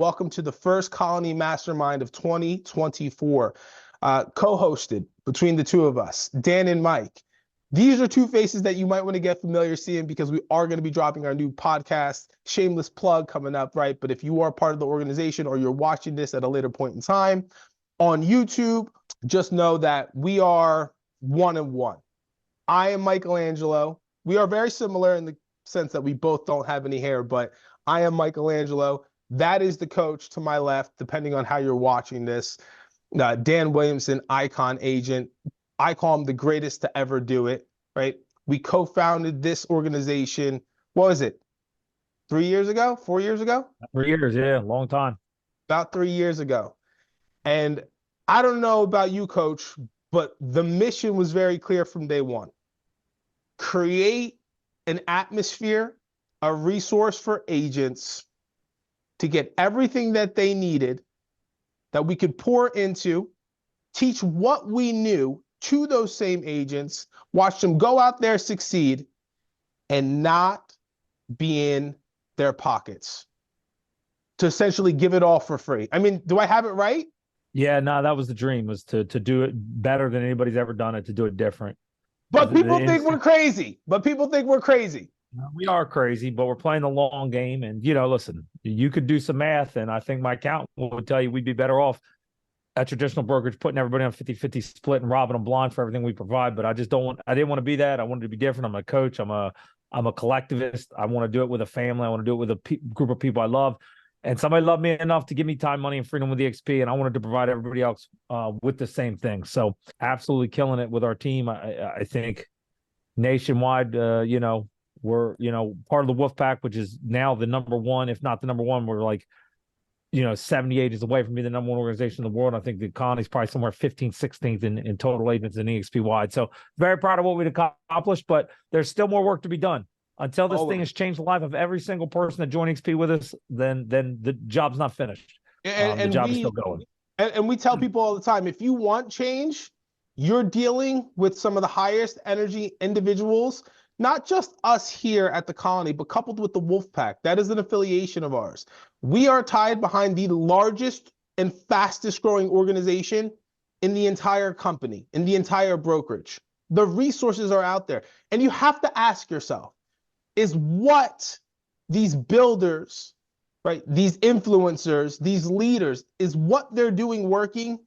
Welcome to the first Colony Mastermind of 2024, co-hosted between the two of us, Dan and Mike. These are two faces that you might want to get familiar seeing because we are going to be dropping our new podcast, shameless plug coming up, right? But if you are part of the organization or you're watching this at a later point in time on YouTube, just know that we are one and one. I am Michaelangelo. We are very similar in the sense that we both don't have any hair, but I am Michaelangelo. That is the coach to my left, depending on how you're watching this. Dan Williamson, icon agent. I call him the greatest to ever do it, right? We co-founded this organization, what was it, 3 years ago, 4 years ago? 3 years, yeah, long time. About 3 years ago. And I don't know about you, Coach, but the mission was very clear from day one. Create an atmosphere, a resource for agents to get everything that they needed that we could pour into, teach what we knew to those same agents, watch them go out there, succeed, and not be in their pockets to essentially give it all for free. I mean, do I have it right? Yeah, no, that was the dream, was to do it better than anybody's ever done it, to do it different. But people think we're crazy. We are crazy, but we're playing the long game. And, listen, you could do some math, and I think my accountant would tell you we'd be better off at traditional brokerage, putting everybody on 50-50 split and robbing them blind for everything we provide. But I didn't want to be that. I wanted to be different. I'm a coach. I'm a collectivist. I want to do it with a family. I want to do it with a group of people I love. And somebody loved me enough to give me time, money, and freedom with EXP, and I wanted to provide everybody else with the same thing. So absolutely killing it with our team. I think nationwide, we're, part of the Wolf Pack, which is now the number one, if not the number one. We're like, 70 agents away from being the number one organization in the world. I think the economy is probably somewhere 15th, 16th in total agents in EXP wide. So very proud of what we've accomplished, but there's still more work to be done. Until this thing has changed the life of every single person that joined XP with us, then the job's not finished. And the job is still going. And we tell people all the time, if you want change, you're dealing with some of the highest energy individuals, not just us here at the Colony, but coupled with the Wolf Pack. That is an affiliation of ours. We are tied behind the largest and fastest growing organization in the entire company, in the entire brokerage. The resources are out there. And you have to ask yourself, is what these builders, right, these influencers, these leaders, is what they're doing working?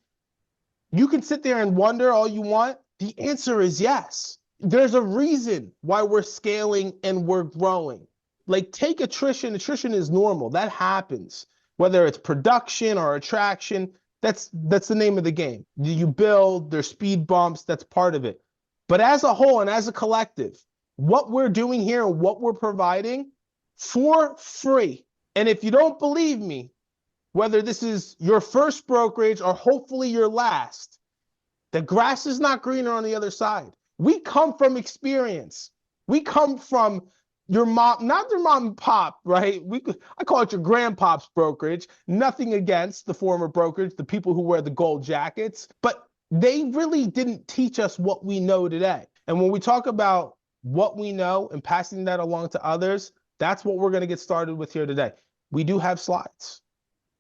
You can sit there and wonder all you want. The answer is yes. There's a reason why we're scaling and we're growing. Like, take attrition. Attrition is normal. That happens. Whether it's production or attraction, that's the name of the game. You build, there's speed bumps, that's part of it. But as a whole and as a collective, what we're doing here and what we're providing for free. And if you don't believe me, whether this is your first brokerage or hopefully your last, the grass is not greener on the other side. We come from experience. We come from your mom, not your mom and pop, right? I call it your grandpop's brokerage. Nothing against the former brokerage, the people who wear the gold jackets, but they really didn't teach us what we know today. And when we talk about what we know and passing that along to others, that's what we're going to get started with here today. We do have slides.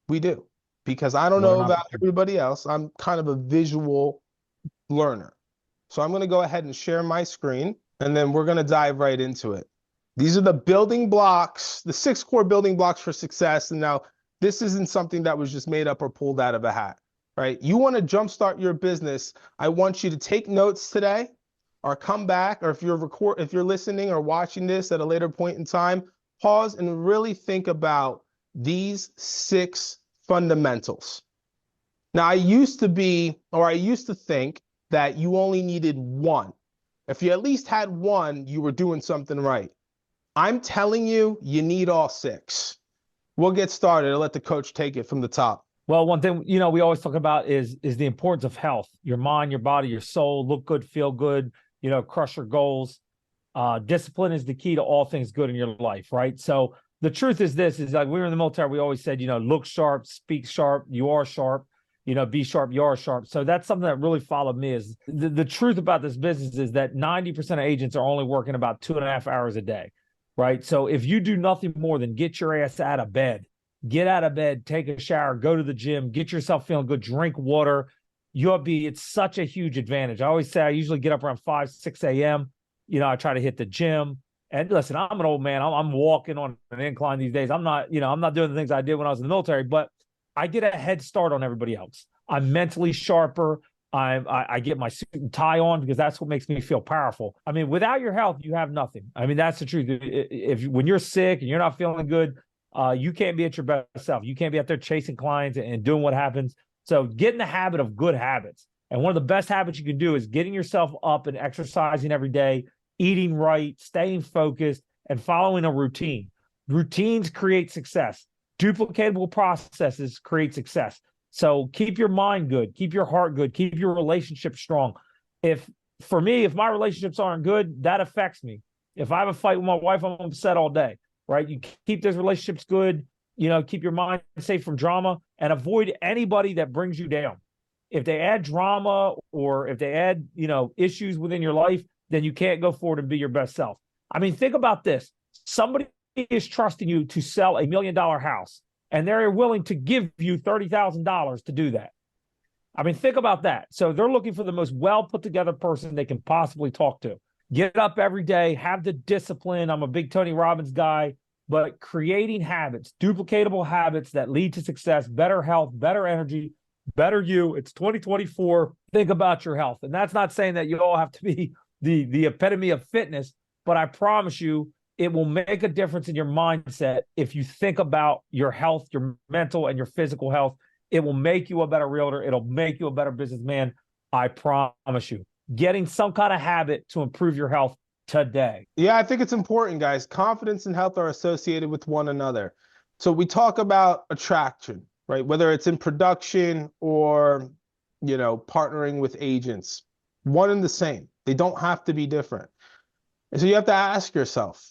We do. Because I don't know about everybody else. I'm kind of a visual learner. So I'm going to go ahead and share my screen, and then we're going to dive right into it. These are the building blocks, the 6 core building blocks for success. And now this isn't something that was just made up or pulled out of a hat, right? You want to jumpstart your business. I want you to take notes today, or come back, or if you're listening or watching this at a later point in time, pause and really think about these 6 fundamentals. Now, I used to think that you only needed 1. If you at least had 1, you were doing something right. I'm telling you, you need all 6. We'll get started. I'll let the coach take it from the top. Well, one thing, we always talk about is the importance of health, your mind, your body, your soul, look good, feel good, crush your goals. Discipline is the key to all things good in your life, right? So the truth is this, is like we were in the military, we always said, look sharp, speak sharp, you are sharp, be sharp, you are sharp. So that's something that really followed me is the truth about this business is that 90% of agents are only working about 2.5 hours a day, right? So if you do nothing more than get your ass out of bed, get out of bed, take a shower, go to the gym, get yourself feeling good, drink water. It's such a huge advantage. I always say I usually get up around 5, 6 a.m. I try to hit the gym. And listen, I'm an old man. I'm walking on an incline these days. I'm not doing the things I did when I was in the military, but I get a head start on everybody else. I'm mentally sharper. I get my suit and tie on because that's what makes me feel powerful. I mean, without your health, you have nothing. I mean, that's the truth. When you're sick and you're not feeling good, you can't be at your best self. You can't be out there chasing clients and doing what happens. So get in the habit of good habits. And one of the best habits you can do is getting yourself up and exercising every day, eating right, staying focused, and following a routine. Routines create success. Duplicatable processes create success. So keep your mind good, keep your heart good, keep your relationship strong. For me, if my relationships aren't good, that affects me. If I have a fight with my wife, I'm upset all day, right? You keep those relationships good, keep your mind safe from drama, and avoid anybody that brings you down. If they add drama or if they add, issues within your life, then you can't go forward and be your best self. I mean, think about this. Somebody is trusting you to sell $1 million house, and they're willing to give you $30,000 to do that. I mean, think about that. So they're looking for the most well put together person they can possibly talk to. Get up every day, have the discipline. I'm a big Tony Robbins guy, but creating habits, duplicatable habits that lead to success, better health, better energy, better you. It's 2024. Think about your health. And that's not saying that you all have to be the epitome of fitness, but I promise you, it will make a difference in your mindset if you think about your health, your mental and your physical health. It will make you a better realtor. It'll make you a better businessman. I promise you. Getting some kind of habit to improve your health today. Yeah, I think it's important, guys. Confidence and health are associated with one another. So we talk about attraction, right? Whether it's in production or, partnering with agents, one and the same. They don't have to be different. And so you have to ask yourself,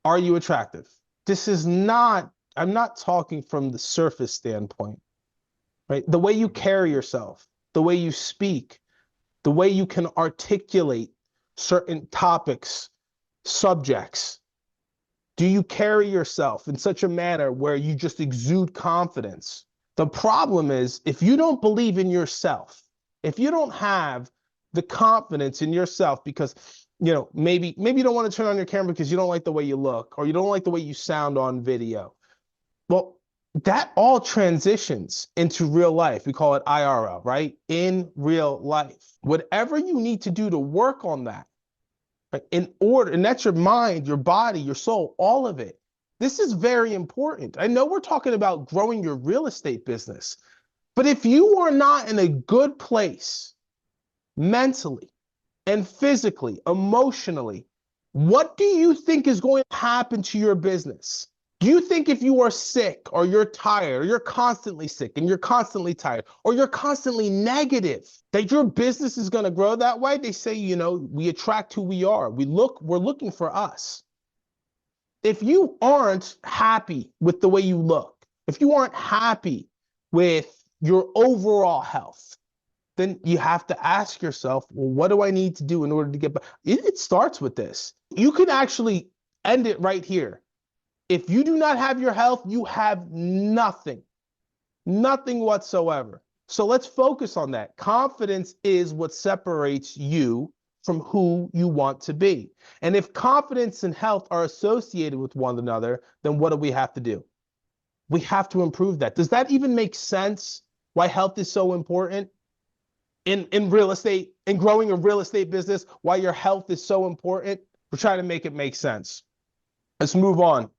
are you attractive? I'm not talking from the surface standpoint, right? The way you carry yourself, the way you speak, the way you can articulate certain topics, subjects. Do you carry yourself in such a manner where you just exude confidence? The problem is, if you don't believe in yourself, if you don't have the confidence in yourself because maybe you don't want to turn on your camera because you don't like the way you look or you don't like the way you sound on video. Well, that all transitions into real life. We call it IRL, right? In real life. Whatever you need to do to work on that, right? And that's your mind, your body, your soul, all of it. This is very important. I know we're talking about growing your real estate business, but if you are not in a good place mentally, and physically, emotionally, what do you think is going to happen to your business? Do you think if you are sick or you're tired or you're constantly sick and you're constantly tired or you're constantly negative, that your business is going to grow that way? They say, we attract who we are. We're looking for us. If you aren't happy with the way you look, if you aren't happy with your overall health, then you have to ask yourself, well, what do I need to do in order to get back? It starts with this. You can actually end it right here. If you do not have your health, you have nothing whatsoever. So let's focus on that. Confidence is what separates you from who you want to be. And if confidence and health are associated with one another, then what do we have to do? We have to improve that. Does that even make sense? Why health is so important? In real estate, in growing a real estate business, why your health is so important? We're trying to make it make sense. Let's move on.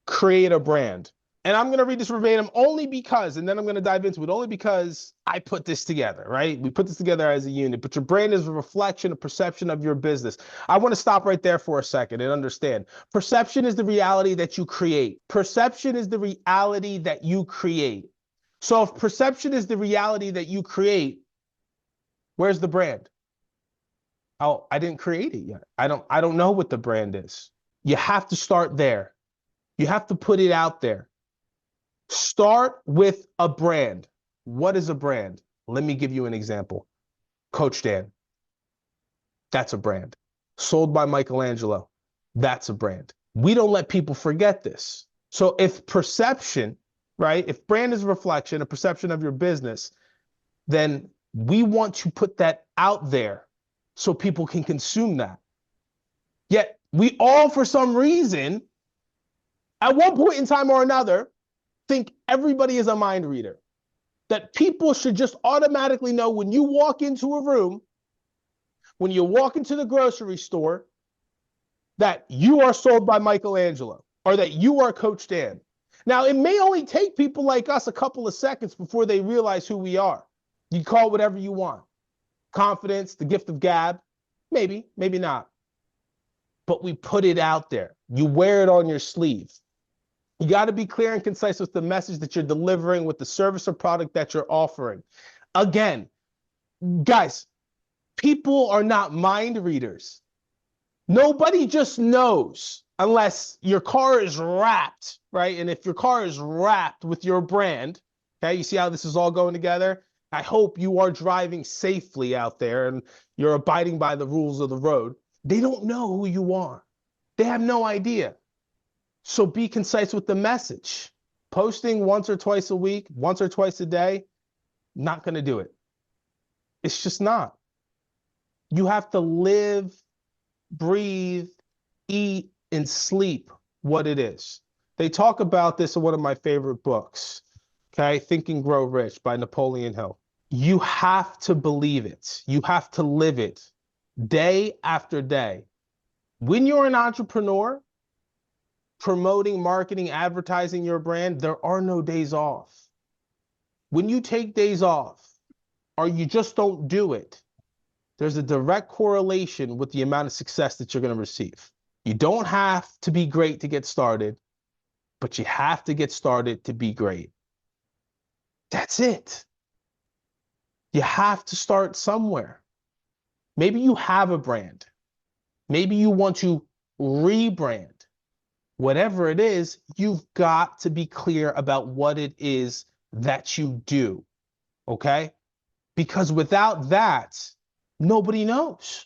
Create a brand. And I'm going to read this verbatim only because, and then I'm going to dive into it only because I put this together, right? We put this together as a unit, but your brand is a reflection, a perception of your business. I want to stop right there for a second and understand. Perception is the reality that you create. Perception is the reality that you create. So if perception is the reality that you create, where's the brand? Oh, I didn't create it yet. I don't know what the brand is. You have to start there. You have to put it out there. Start with a brand. What is a brand? Let me give you an example. Coach Dan. That's a brand. Sold by Michaelangelo. That's a brand. We don't let people forget this. So if perception, right? If brand is a reflection, a perception of your business, then we want to put that out there so people can consume that. Yet we all, for some reason, at one point in time or another, think everybody is a mind reader. That people should just automatically know when you walk into a room, when you walk into the grocery store, that you are sold by Michaelangelo or that you are Coach Dan. Now, it may only take people like us a couple of seconds before they realize who we are. You call it whatever you want. Confidence, the gift of gab, maybe, maybe not. But we put it out there. You wear it on your sleeve. You got to be clear and concise with the message that you're delivering, with the service or product that you're offering. Again, guys, people are not mind readers. Nobody just knows unless your car is wrapped, right? And if your car is wrapped with your brand, okay, you see how this is all going together? I hope you are driving safely out there and you're abiding by the rules of the road. They don't know who you are. They have no idea. So be concise with the message. Posting once or twice a week, once or twice a day, not going to do it. It's just not. You have to live, breathe, eat, and sleep what it is. They talk about this in one of my favorite books, okay? Think and Grow Rich by Napoleon Hill. You have to believe it. You have to live it day after day. When you're an entrepreneur, promoting, marketing, advertising your brand, there are no days off. When you take days off or you just don't do it, there's a direct correlation with the amount of success that you're going to receive. You don't have to be great to get started, but you have to get started to be great. That's it. You have to start somewhere. Maybe you have a brand. Maybe you want to rebrand. Whatever it is, you've got to be clear about what it is that you do, okay? Because without that, nobody knows.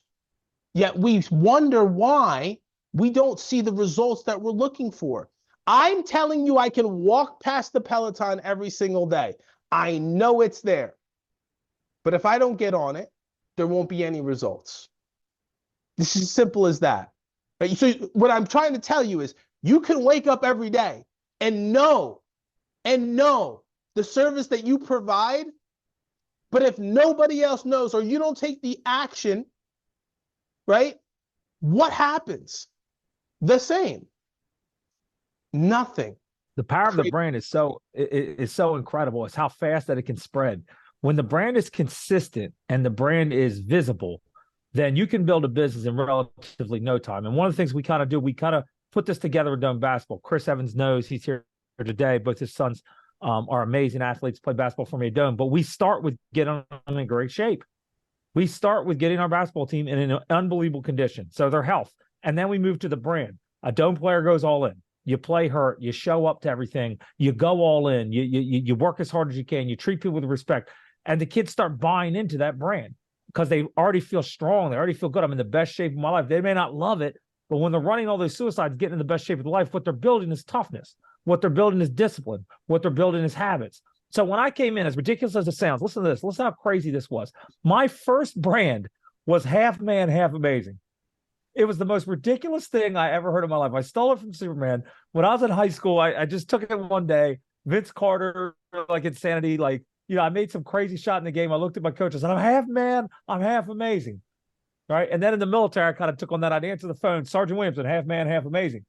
Yet we wonder why we don't see the results that we're looking for. I'm telling you, I can walk past the Peloton every single day. I know it's there. But if I don't get on it, there won't be any results. This is as simple as that. Right? So what I'm trying to tell you is, you can wake up every day and know the service that you provide, but if nobody else knows or you don't take the action, right, what happens? The same. Nothing. The power of the brand is so incredible. It's how fast that it can spread. When the brand is consistent and the brand is visible, then you can build a business in relatively no time. And one of the things we kind of do, we kind of put this together with Dome Basketball. Chris Evans knows, he's here today. Both his sons are amazing athletes, play basketball for me at Dome. But we start with getting them in great shape. We start with getting our basketball team in an unbelievable condition, so their health. And then we move to the brand. A Dome player goes all in. You play hurt. You show up to everything. You go all in. You work as hard as you can. You treat people with respect. And the kids start buying into that brand because they already feel strong. They already feel good. I'm in the best shape of my life. They may not love it, but when they're running all those suicides, getting in the best shape of their life, what they're building is toughness. What they're building is discipline. What they're building is habits. So when I came in, as ridiculous as it sounds, listen to this. Listen how crazy this was. My first brand was half man, half amazing. It was the most ridiculous thing I ever heard in my life. I stole it from Superman. When I was in high school, I just took it one day. Vince Carter, like insanity, like, you know, I made some crazy shot in the game. I looked at my coach and said, I'm half man, I'm half amazing. Right. And then in the military, I kind of took on that. I'd answer the phone, Sergeant Williamson, half man, half amazing.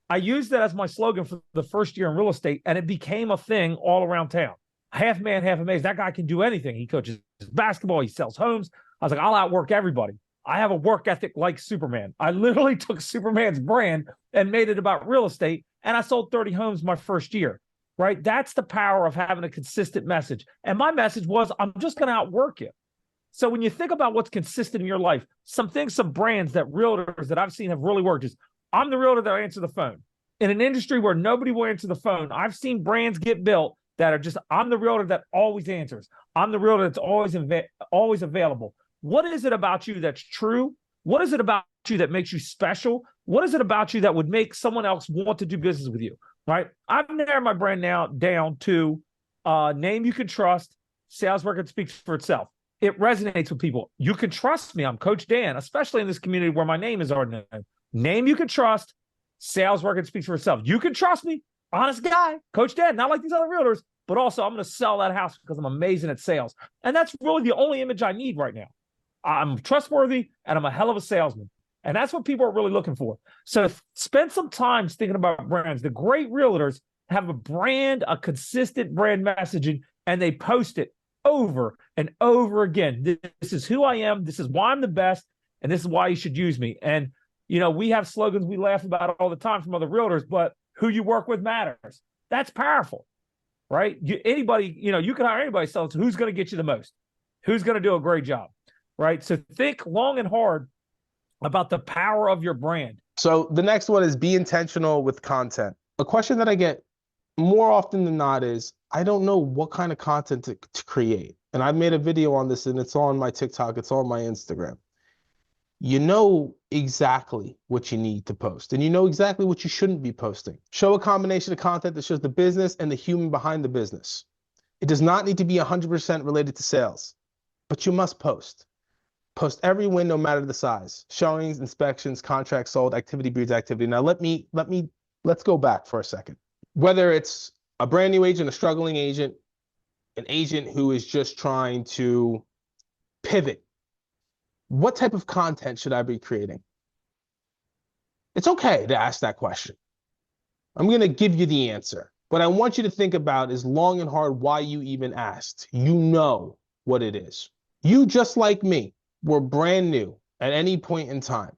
I used that as my slogan for the first year in real estate, and it became a thing all around town. Half man, half amazing. That guy can do anything. He coaches basketball. He sells homes. I was like, I'll outwork everybody. I have a work ethic like Superman. I literally took Superman's brand and made it about real estate, and I sold 30 homes my first year. Right. That's the power of having a consistent message. And my message was, I'm just going to outwork you. So when you think about what's consistent in your life, some brands that realtors that I've seen have really worked is, I'm the realtor that answer the phone. In an industry where nobody will answer the phone, I've seen brands get built that are just, I'm the realtor that always answers. I'm the realtor that's always available. What is it about you that's true? What is it about you that makes you special? What is it about you that would make someone else want to do business with you? right? I've narrowed my brand now down to name you can trust, sales record speaks for itself. It resonates with people. You can trust me. I'm Coach Dan, especially in this community where my name is already known. Name you can trust, sales record speaks for itself. You can trust me, honest guy, Coach Dan, not like these other realtors, but also I'm going to sell that house because I'm amazing at sales. And that's really the only image I need right now. I'm trustworthy and I'm a hell of a salesman. And that's what people are really looking for. So spend some time thinking about brands. The great realtors have a brand, a consistent brand messaging, and they post it over and over again. This is who I am. This is why I'm the best. And this is why you should use me. And, you know, we have slogans we laugh about all the time from other realtors, but who you work with matters. That's powerful, right? Anybody, you know, you can hire anybody, so who's going to get you the most? Who's going to do a great job, right? So think long and hard about the power of your brand. So the next one is be intentional with content. A question that I get more often than not is, I don't know what kind of content to create. And I've made a video on this and it's on my TikTok, it's on my Instagram. You know exactly what you need to post and you know exactly what you shouldn't be posting. Show a combination of content that shows the business and the human behind the business. It does not need to be 100% related to sales, but you must post. Post every win, no matter the size. Showings, inspections, contracts sold, activity breeds activity. Now let's go back for a second. Whether it's a brand new agent, a struggling agent, an agent who is just trying to pivot, what type of content should I be creating? It's okay to ask that question. I'm going to give you the answer. What I want you to think about is long and hard why you even asked. You know what it is. You, just like me, were brand new at any point in time,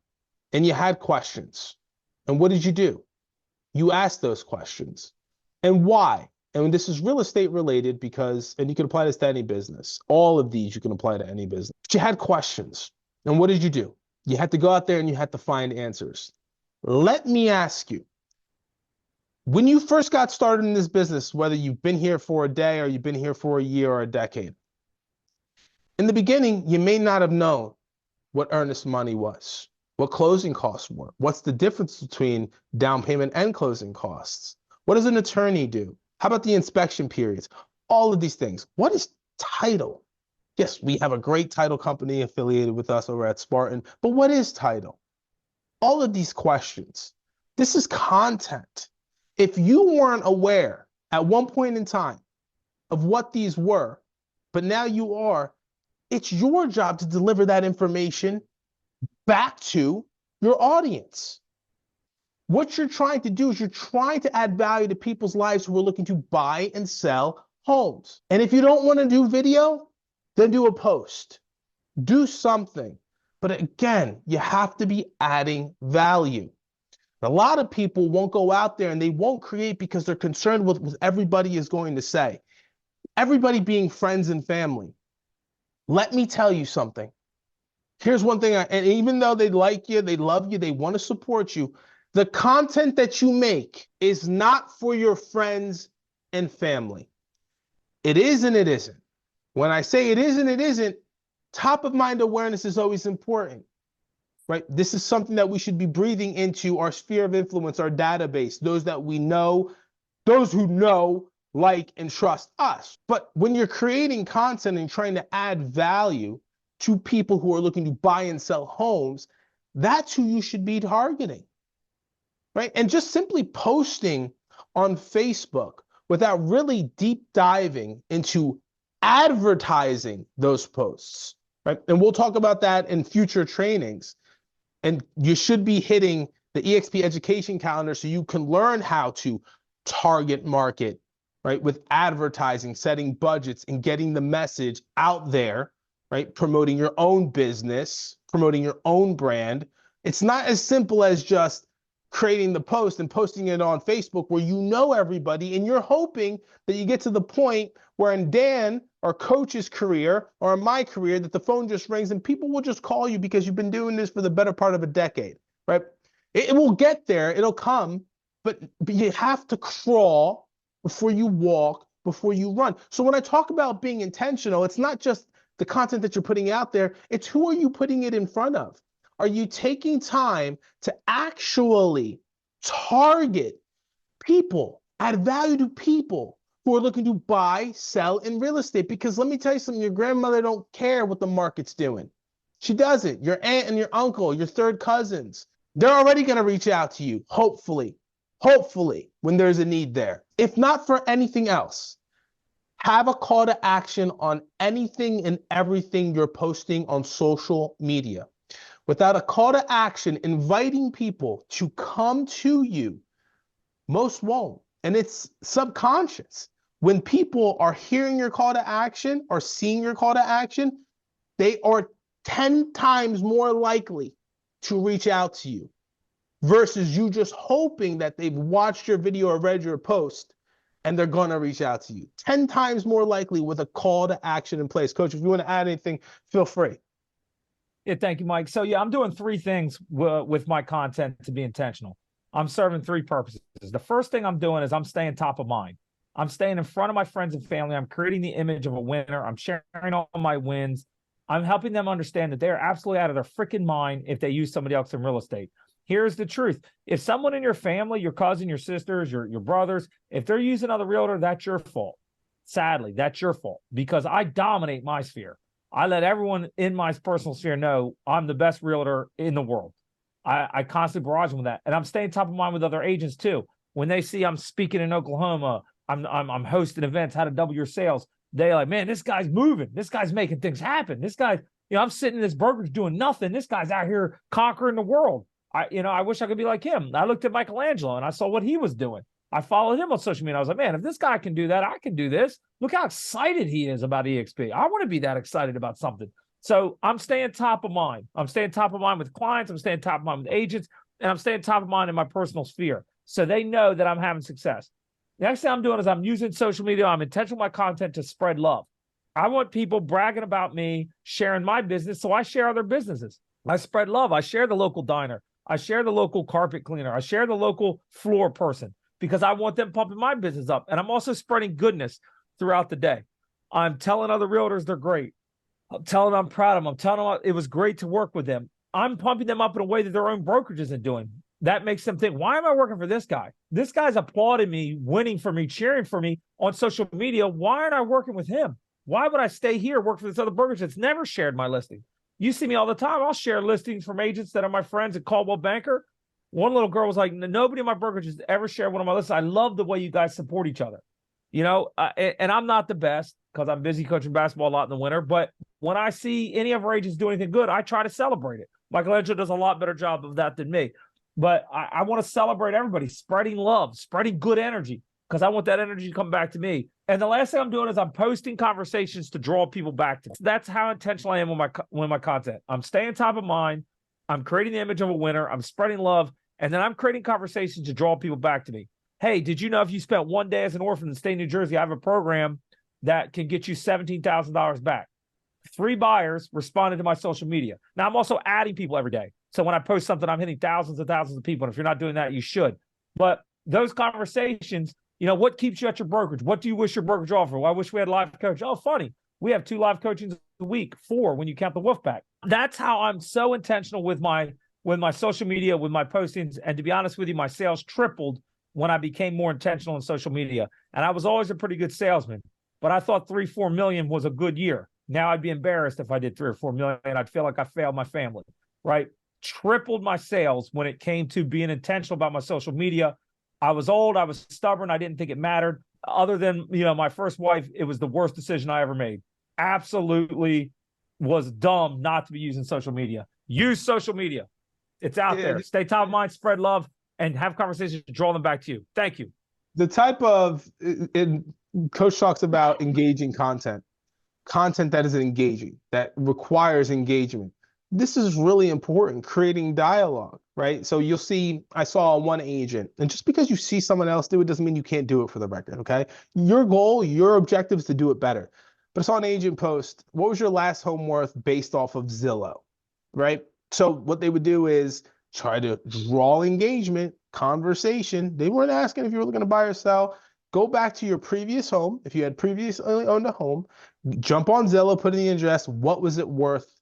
and you had questions. And what did you do? You asked those questions. And why? And this is real estate related because, and you can apply this to any business. All of these you can apply to any business. But you had questions. And what did you do? You had to go out there and you had to find answers. Let me ask you, when you first got started in this business, whether you've been here for a day or you've been here for a year or a decade, in the beginning, you may not have known what earnest money was, what closing costs were, what's the difference between down payment and closing costs, what does an attorney do, how about the inspection periods, all of these things. What is title? Yes, we have a great title company affiliated with us over at Spartan, but what is title? All of these questions. This is content. If you weren't aware at one point in time of what these were, but now you are, it's your job to deliver that information back to your audience. What you're trying to do is you're trying to add value to people's lives who are looking to buy and sell homes. And if you don't want to do video, then do a post. Do something. But again, you have to be adding value. A lot of people won't go out there and they won't create because they're concerned with what everybody is going to say. Everybody being friends and family. Let me tell you something. Here's one thing, and even though they like you, they love you, they want to support you, the content that you make is not for your friends and family. It is and it isn't. When I say it is and it isn't, top of mind awareness is always important, right? This is something that we should be breathing into our sphere of influence, our database, those that we know, those who know, like, and trust us. But when you're creating content and trying to add value to people who are looking to buy and sell homes, that's who you should be targeting, right? And just simply posting on Facebook without really deep diving into advertising those posts, right? And we'll talk about that in future trainings. And you should be hitting the EXP education calendar so you can learn how to target market, right? With advertising, setting budgets, and getting the message out there, right? Promoting your own business, promoting your own brand. It's not as simple as just creating the post and posting it on Facebook where you know everybody and you're hoping that you get to the point where in Dan or Coach's career or in my career that the phone just rings and people will just call you because you've been doing this for the better part of a decade, right? It will get there, it'll come, but you have to crawl before you walk, before you run. So when I talk about being intentional, it's not just the content that you're putting out there, it's who are you putting it in front of? Are you taking time to actually target people Add value to people who are looking to buy, sell in real estate. Because let me tell you something, your grandmother don't care what the market's doing. She doesn't. Your aunt and your uncle, your third cousins, they're already going to reach out to you, hopefully, when there's a need there. If not for anything else, have a call to action on anything and everything you're posting on social media. Without a call to action, inviting people to come to you, most won't. And it's subconscious. When people are hearing your call to action or seeing your call to action, they are 10 times more likely to reach out to you versus you just hoping that they've watched your video or read your post and they're going to reach out to you. 10 times more likely with a call to action in place. Coach, if you want to add anything, feel free. Yeah, thank you, Mike. So yeah, I'm doing three things with my content to be intentional. I'm serving three purposes. The first thing I'm doing is I'm staying top of mind. I'm staying in front of my friends and family. I'm creating the image of a winner. I'm sharing all my wins. I'm helping them understand that they're absolutely out of their freaking mind if they use somebody else in real estate. Here's the truth. If someone in your family, your cousin, your sisters, your brothers, if they're using another realtor, that's your fault. Sadly, that's your fault because I dominate my sphere. I let everyone in my personal sphere know I'm the best realtor in the world. I constantly barrage them with that. And I'm staying top of mind with other agents too. When they see I'm speaking in Oklahoma, I'm hosting events, how to double your sales, they're like, man, this guy's moving. This guy's making things happen. This guy, I'm sitting in this brokerage doing nothing. This guy's out here conquering the world. I wish I could be like him. I looked at Michaelangelo and I saw what he was doing. I followed him on social media. I was like, man, if this guy can do that, I can do this. Look how excited he is about EXP. I want to be that excited about something. So I'm staying top of mind. I'm staying top of mind with clients. I'm staying top of mind with agents. And I'm staying top of mind in my personal sphere. So they know that I'm having success. The next thing I'm doing is I'm using social media. I'm intentional with my content to spread love. I want people bragging about me, sharing my business. So I share other businesses. I spread love. I share the local diner. I share the local carpet cleaner. I share the local floor person because I want them pumping my business up. And I'm also spreading goodness throughout the day. I'm telling other realtors they're great. I'm telling them I'm proud of them. I'm telling them it was great to work with them. I'm pumping them up in a way that their own brokerage isn't doing. That makes them think, why am I working for this guy? This guy's applauding me, winning for me, cheering for me on social media. Why aren't I working with him? Why would I stay here, work for this other brokerage that's never shared my listing? You see me all the time. I'll share listings from agents that are my friends at Coldwell Banker. One little girl was like, nobody in my brokerage has ever shared one of my listings. I love the way you guys support each other. And I'm not the best because I'm busy coaching basketball a lot in the winter. But when I see any of our agents do anything good, I try to celebrate it. Michaelangelo does a lot better job of that than me. But I want to celebrate everybody, spreading love, spreading good energy, because I want that energy to come back to me. And the last thing I'm doing is I'm posting conversations to draw people back to me. That's how intentional I am with my content. I'm staying top of mind. I'm creating the image of a winner. I'm spreading love. And then I'm creating conversations to draw people back to me. Hey, did you know if you spent one day as an orphan in the state of New Jersey, I have a program that can get you $17,000 back. 3 buyers responded to my social media. Now, I'm also adding people every day. So when I post something, I'm hitting thousands and thousands of people. And if you're not doing that, you should. But those conversations, what keeps you at your brokerage? What do you wish your brokerage offered? Well, I wish we had live coach. Oh, funny. We have 2 live coachings a week, 4 when you count the Wolfpack. That's how I'm so intentional with my social media, with my postings. And to be honest with you, my sales tripled when I became more intentional in social media. And I was always a pretty good salesman, but I thought 3-4 million was a good year. Now I'd be embarrassed if I did 3 or 4 million. I'd feel like I failed my family, right? Tripled my sales when it came to being intentional about my social media. I was old. I was stubborn. I didn't think it mattered. Other than, my first wife, it was the worst decision I ever made. Absolutely was dumb not to be using social media. Use social media. It's out there. Stay top of mind, spread love, and have conversations to draw them back to you. Thank you. The type of, Coach talks about engaging content that is engaging, that requires engagement. This is really important, creating dialogue, right? So you'll see, I saw one agent, and just because you see someone else do it doesn't mean you can't do it for the record, okay? Your goal, your objective is to do it better. But I saw an agent post, what was your last home worth based off of Zillow, right? So what they would do is try to draw engagement, conversation. They weren't asking if you were looking to buy or sell. Go back to your previous home. If you had previously owned a home, jump on Zillow, put in the address, what was it worth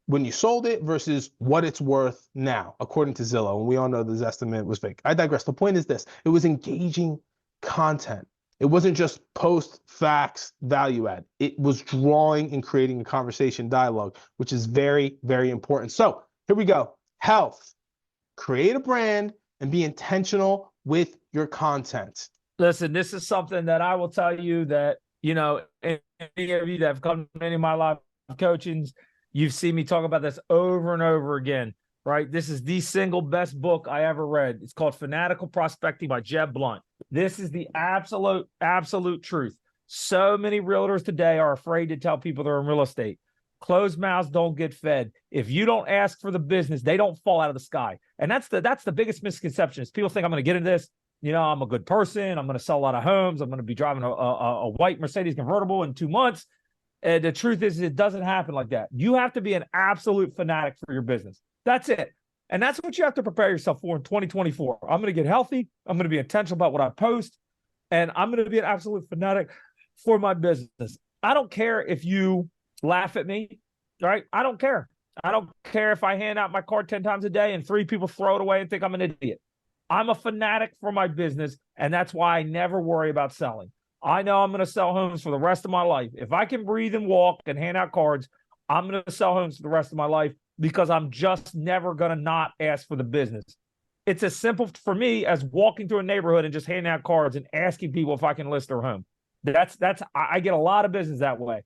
when you sold it versus what it's worth now, according to Zillow. And we all know this estimate was fake. I digress. The point is this. It was engaging content. It wasn't just post, facts, value add. It was drawing and creating a conversation dialogue, which is very, very important. So here we go. Health. Create a brand and be intentional with your content. Listen, this is something that I will tell you that, any of you that have come to any of my live coachings, you've seen me talk about this over and over again, right? This is the single best book I ever read. It's called Fanatical Prospecting by Jeb Blunt. This is the absolute truth. So many realtors today are afraid to tell people they're in real estate. Closed mouths don't get fed. If you don't ask for the business, they don't fall out of the sky. And that's the biggest misconception is people think I'm going to get into this. I'm a good person. I'm going to sell a lot of homes. I'm going to be driving a white Mercedes convertible in 2 months. And the truth is it doesn't happen like that. You have to be an absolute fanatic for your business. That's it. And that's what you have to prepare yourself for in 2024. I'm going to get healthy. I'm going to be intentional about what I post. And I'm going to be an absolute fanatic for my business. I don't care if you laugh at me, right? I don't care. I don't care if I hand out my card 10 times a day and 3 people throw it away and think I'm an idiot. I'm a fanatic for my business, and that's why I never worry about selling. I know I'm going to sell homes for the rest of my life. If I can breathe and walk and hand out cards, I'm going to sell homes for the rest of my life because I'm just never going to not ask for the business. It's as simple for me as walking through a neighborhood and just handing out cards and asking people if I can list their home. I get a lot of business that way.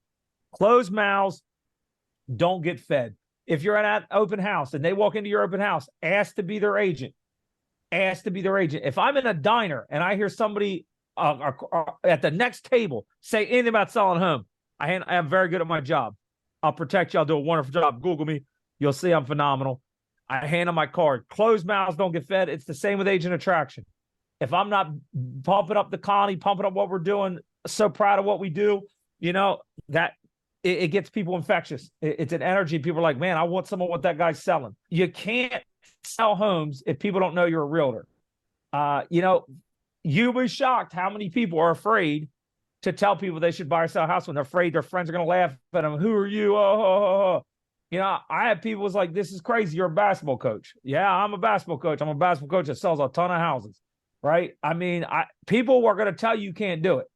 Closed mouths don't get fed. If you're at an open house and they walk into your open house, ask to be their agent. Ask to be their agent. If I'm in a diner and I hear somebody at the next table say anything about selling home, I am very good at my job. I'll protect you. I'll do a wonderful job. Google me. You'll see I'm phenomenal. I hand them my card. Closed mouths don't get fed. It's the same with agent attraction. If I'm not pumping up the colony, pumping up what we're doing, so proud of what we do, that it gets people infectious. It's an energy. People are like, man, I want some of what that guy's selling. You can't sell homes if people don't know you're a realtor. You'll be shocked how many people are afraid to tell people they should buy or sell a house when they're afraid their friends are going to laugh at them. Who are you? I have people who's like, this is crazy. You're a basketball coach. Yeah, I'm a basketball coach. I'm a basketball coach that sells a ton of houses, right? I mean, people are going to tell you can't do it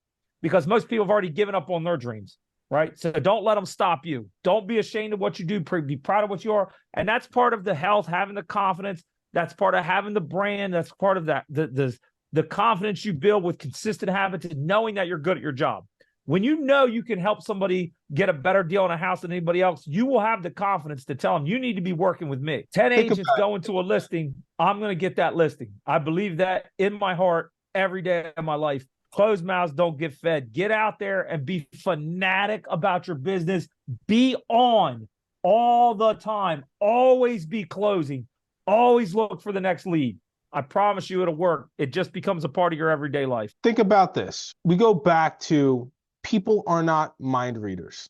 because most people have already given up on their dreams, right? So don't let them stop you. Don't be ashamed of what you do. Be proud of what you are. And that's part of the health, having the confidence. That's part of having the brand. That's part of that, the confidence you build with consistent habits and knowing that you're good at your job. When you know you can help somebody get a better deal on a house than anybody else, you will have the confidence to tell them you need to be working with me. 10 agents go into a listing, I'm going to get that listing. I believe that in my heart every day of my life. Closed mouths don't get fed. Get out there and be fanatic about your business. Be on all the time. Always be closing. Always look for the next lead. I promise you it'll work. It just becomes a part of your everyday life. Think about this. We go back to people are not mind readers.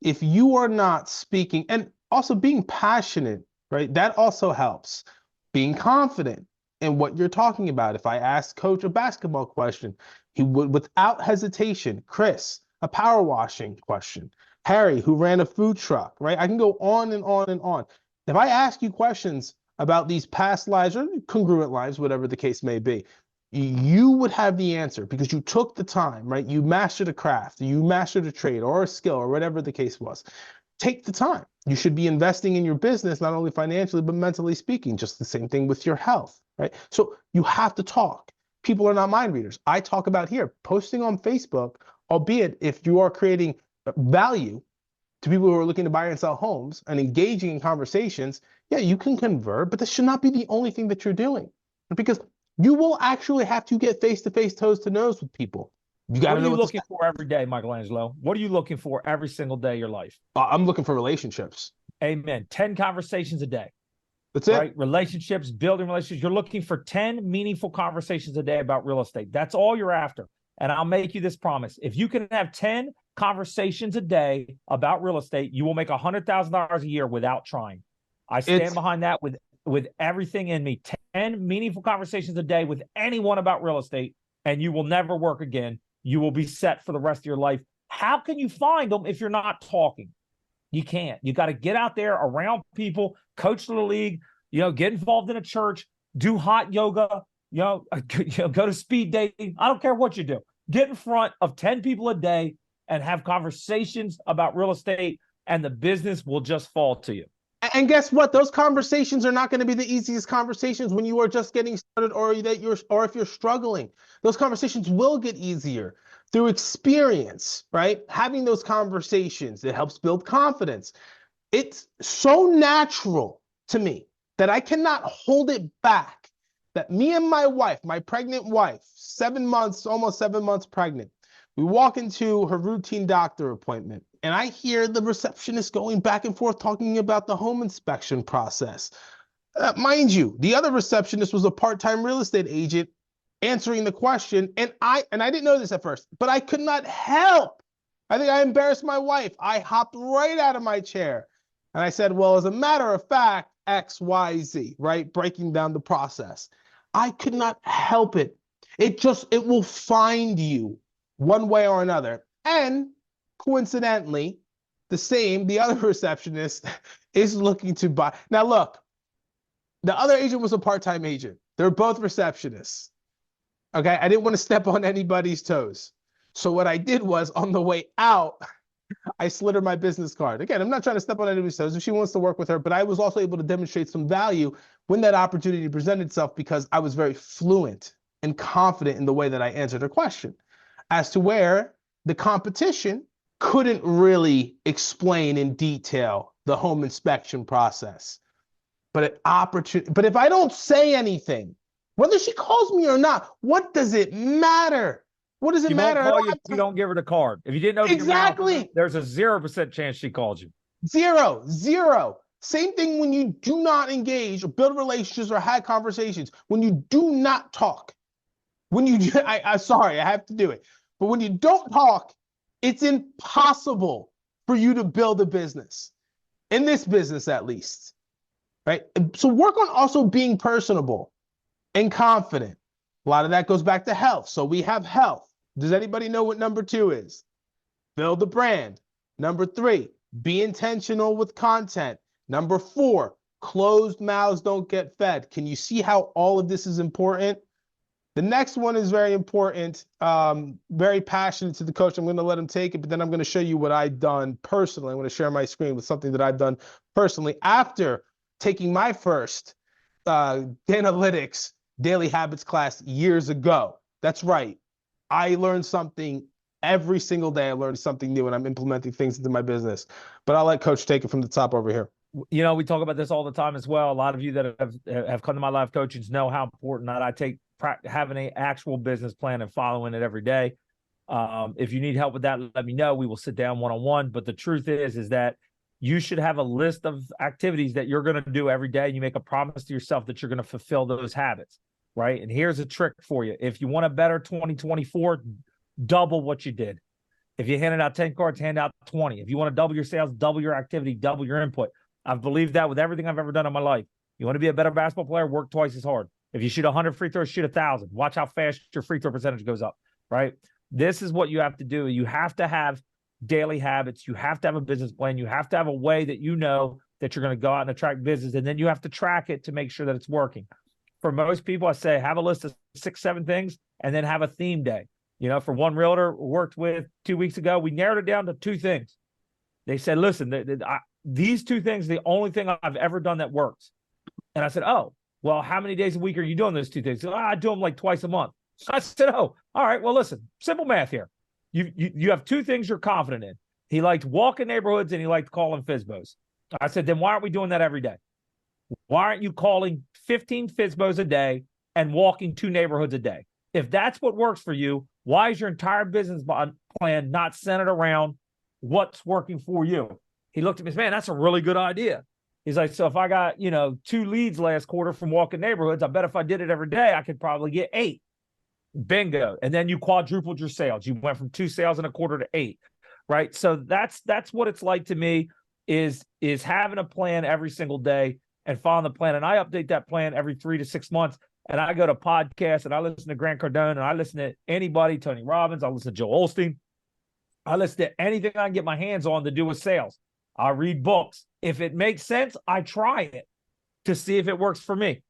If you are not speaking and also being passionate, right? That also helps. Being confident in what you're talking about. If I ask coach a basketball question, he would, without hesitation, Chris, a power washing question, Harry, who ran a food truck, right? I can go on and on and on. If I ask you questions about these past lives or congruent lives, whatever the case may be, you would have the answer because you took the time, right? You mastered a craft, you mastered a trade or a skill or whatever the case was. Take the time. You should be investing in your business, not only financially, but mentally speaking. Just the same thing with your health, right? So you have to talk. People are not mind readers. I talk about here, posting on Facebook, albeit if you are creating value to people who are looking to buy and sell homes and engaging in conversations, yeah, you can convert, but this should not be the only thing that you're doing because you will actually have to get face-to-face, toes-to-nose with people. You got to know what are you looking for every day, Michaelangelo? What are you looking for every single day of your life? I'm looking for relationships. Amen. 10 conversations a day. That's it. Right? Relationships, building relationships. You're looking for 10 meaningful conversations a day about real estate. That's all you're after. And I'll make you this promise. If you can have 10 conversations a day about real estate, you will make $100,000 a year without trying. I stand behind that with everything in me. 10 meaningful conversations a day with anyone about real estate, and you will never work again. You will be set for the rest of your life. How can you find them if you're not talking? You can't. You got to get out there around people, coach the league, get involved in a church, do hot yoga, go to speed dating. I don't care what you do. Get in front of 10 people a day and have conversations about real estate, and the business will just fall to you. And guess what? Those conversations are not going to be the easiest conversations when you are just getting started, or if you're struggling. Those conversations will get easier through experience, right? Having those conversations, it helps build confidence. It's so natural to me that I cannot hold it back that me and my wife, my pregnant wife, 7 months, almost 7 months pregnant, we walk into her routine doctor appointment, and I hear the receptionist going back and forth talking about the home inspection process. Mind you, the other receptionist was a part-time real estate agent answering the question, and I didn't know this at first, but I could not help. I think I embarrassed my wife. I hopped right out of my chair, and I said, well, as a matter of fact, X, Y, Z, right? Breaking down the process. I could not help it. It will find you one way or another. And coincidentally, the other receptionist is looking to buy. Now, look, the other agent was a part-time agent. They're both receptionists. Okay, I didn't want to step on anybody's toes. So what I did was, on the way out, I slid her my business card. Again, I'm not trying to step on anybody's toes if she wants to work with her, but I was also able to demonstrate some value when that opportunity presented itself, because I was very fluent and confident in the way that I answered her question, as to where the competition couldn't really explain in detail the home inspection process. But if I don't say anything, whether she calls me or not, what does it matter? What does it matter? Won't call you if you don't give her the card. If you didn't open exactly, your mouth, there's a 0% chance she calls you. Zero. Same thing when you do not engage or build relationships or have conversations. When you do not talk, I'm sorry, I have to do it. But when you don't talk, it's impossible for you to build a business, in this business at least, right? So work on also being personable and confident. A lot of that goes back to health. So we have health. Does anybody know what number 2 is? Build a brand. Number 3, be intentional with content. Number 4, closed mouths don't get fed. Can you see how all of this is important? The next one is very important, very passionate to the coach. I'm going to let him take it, but then I'm going to show you what I've done personally. I'm going to share my screen with something that I've done personally after taking my first Danalytics Daily Habits class years ago. That's right. I learned something every single day. I learned something new, and I'm implementing things into my business. But I'll let Coach take it from the top over here. We talk about this all the time as well. A lot of you that have come to my live coachings know how important that I take having an actual business plan and following it every day. If you need help with that, let me know. We will sit down one-on-one. But the truth is that you should have a list of activities that you're going to do every day. And you make a promise to yourself that you're going to fulfill those habits, right? And here's a trick for you. If you want a better 2024, double what you did. If you handed out 10 cards, hand out 20. If you want to double your sales, double your activity, double your input. I've believed that with everything I've ever done in my life. You want to be a better basketball player, work twice as hard. If you shoot 100 free throws, shoot 1,000. Watch how fast your free throw percentage goes up, right? This is what you have to do. You have to have daily habits. You have to have a business plan. You have to have a way that you know that you're going to go out and attract business, and then you have to track it to make sure that it's working. For most people, I say have a list of 6, 7 things, and then have a theme day. For one realtor we worked with 2 weeks ago, we narrowed it down to 2 things. They said, listen, these 2 things are the only thing I've ever done that works. And I said, oh, well, how many days a week are you doing those 2 things? Said, I do them like twice a month. I said, oh, all right, well, listen, simple math here. You have 2 things you're confident in. He liked walking neighborhoods and he liked calling FSBOs. I said, then why aren't we doing that every day? Why aren't you calling 15 FSBOs a day and walking 2 neighborhoods a day? If that's what works for you, why is your entire business plan not centered around what's working for you? He looked at me and said, man, that's a really good idea. He's like, so if I got, 2 leads last quarter from walking neighborhoods, I bet if I did it every day, I could probably get 8. Bingo. And then you quadrupled your sales. You went from 2 sales in a quarter to 8, right? So that's what it's like to me is having a plan every single day and following the plan. And I update that plan every 3 to 6 months. And I go to podcasts and I listen to Grant Cardone and I listen to anybody, Tony Robbins. I listen to Joe Osteen. I listen to anything I can get my hands on to do with sales. I read books. If it makes sense, I try it to see if it works for me.